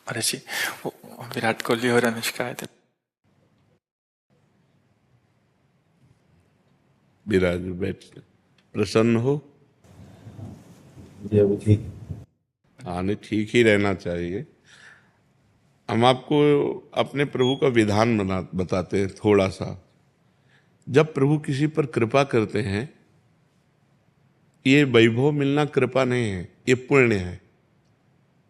महाराज जी, वो विराट कोहली और अनुष्का आए थे। विराज बैठ प्रसन्न हो। जी अभी ठीक। हाँ, नहीं, ठीक ही रहना चाहिए। हम आपको अपने प्रभु का विधान बताते हैं थोड़ा सा। जब प्रभु किसी पर कृपा करते हैं, ये वैभव मिलना कृपा नहीं है, ये पुण्य है।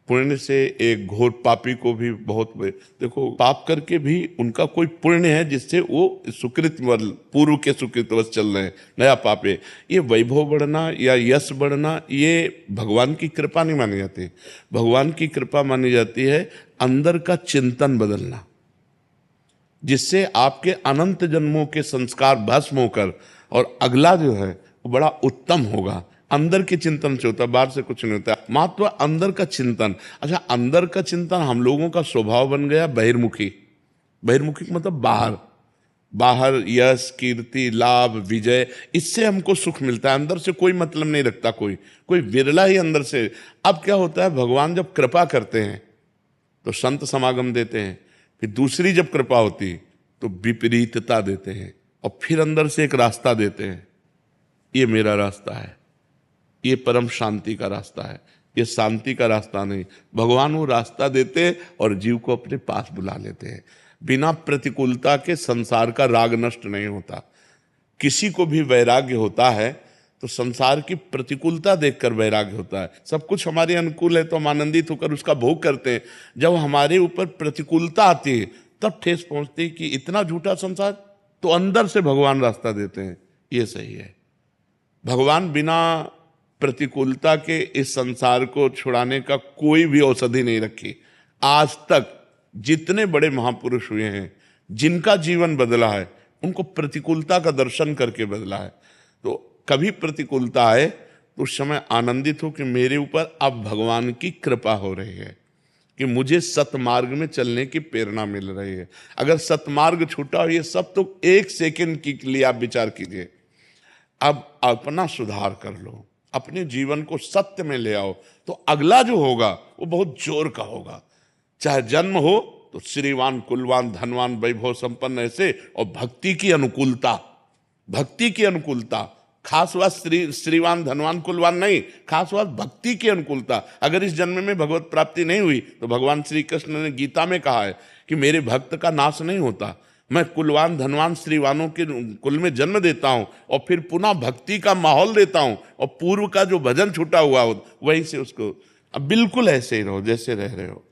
पुण्य से एक घोर पापी को भी बहुत देखो, पाप करके भी उनका कोई पुण्य है जिससे वो सुकृत पूर्व के सुकृतवश चल रहे हैं, नया पाप है। ये वैभव बढ़ना या यश बढ़ना ये भगवान की कृपा नहीं मानी जाती। भगवान की कृपा मानी जाती है अंदर का चिंतन बदलना, जिससे आपके अनंत जन्मों के संस्कार भस्म होकर और अगला जो है वो बड़ा उत्तम होगा। अंदर के चिंतन से होता है, बाहर से कुछ नहीं होता। महत्व अंदर का चिंतन। अच्छा, अंदर का चिंतन हम लोगों का स्वभाव बन गया बहिर्मुखी। बहिर्मुखी मतलब बाहर, बाहर यश कीर्ति लाभ विजय, इससे हमको सुख मिलता है। अंदर से कोई मतलब नहीं रखता कोई, कोई विरला ही अंदर से। अब क्या होता है, भगवान जब कृपा करते हैं तो संत समागम देते हैं, फिर दूसरी जब कृपा होती तो विपरीतता देते हैं, और फिर अंदर से एक रास्ता देते हैं। ये मेरा रास्ता है, ये परम शांति का रास्ता है, ये शांति का रास्ता नहीं। भगवान वो रास्ता देते और जीव को अपने पास बुला लेते हैं। बिना प्रतिकूलता के संसार का राग नष्ट नहीं होता। किसी को भी वैराग्य होता है तो संसार की प्रतिकूलता देखकर वैराग्य होता है। सब कुछ हमारे अनुकूल है तो हम आनंदित होकर उसका भोग करते हैं। जब हमारे ऊपर प्रतिकूलता आती है तब ठेस पहुंचती है कि इतना झूठा संसार, तो अंदर से भगवान रास्ता देते हैं। ये सही है। भगवान बिना प्रतिकूलता के इस संसार को छुड़ाने का कोई भी औषधि नहीं रखी। आज तक जितने बड़े महापुरुष हुए हैं, जिनका जीवन बदला है, उनको प्रतिकूलता का दर्शन करके बदला है। तो कभी प्रतिकूलता आए तो उस समय आनंदित हो कि मेरे ऊपर अब भगवान की कृपा हो रही है, कि मुझे सतमार्ग में चलने की प्रेरणा मिल रही है। अगर सतमार्ग छूटा हो, ये सब तो एक सेकंड के लिए आप विचार कीजिए। अब अपना सुधार कर लो, अपने जीवन को सत्य में ले आओ, तो अगला जो होगा वो बहुत जोर का होगा। चाहे जन्म हो तो श्रीवान कुलवान धनवान वैभव संपन्न ऐसे, और भक्ति की अनुकूलता, भक्ति की अनुकूलता। खास बात श्रीवान धनवान कुलवान नहीं, खास बात भक्ति की अनुकूलता। अगर इस जन्म में भगवत प्राप्ति नहीं हुई तो भगवान श्री कृष्ण ने गीता में कहा है कि मेरे भक्त का नाश नहीं होता। मैं कुलवान धनवान श्रीवानों के कुल में जन्म देता हूं और फिर पुनः भक्ति का माहौल देता हूं, और पूर्व का जो भजन छूटा हुआ हो वहीं से उसको। अब बिल्कुल ऐसे ही रहो जैसे रह रहे हो।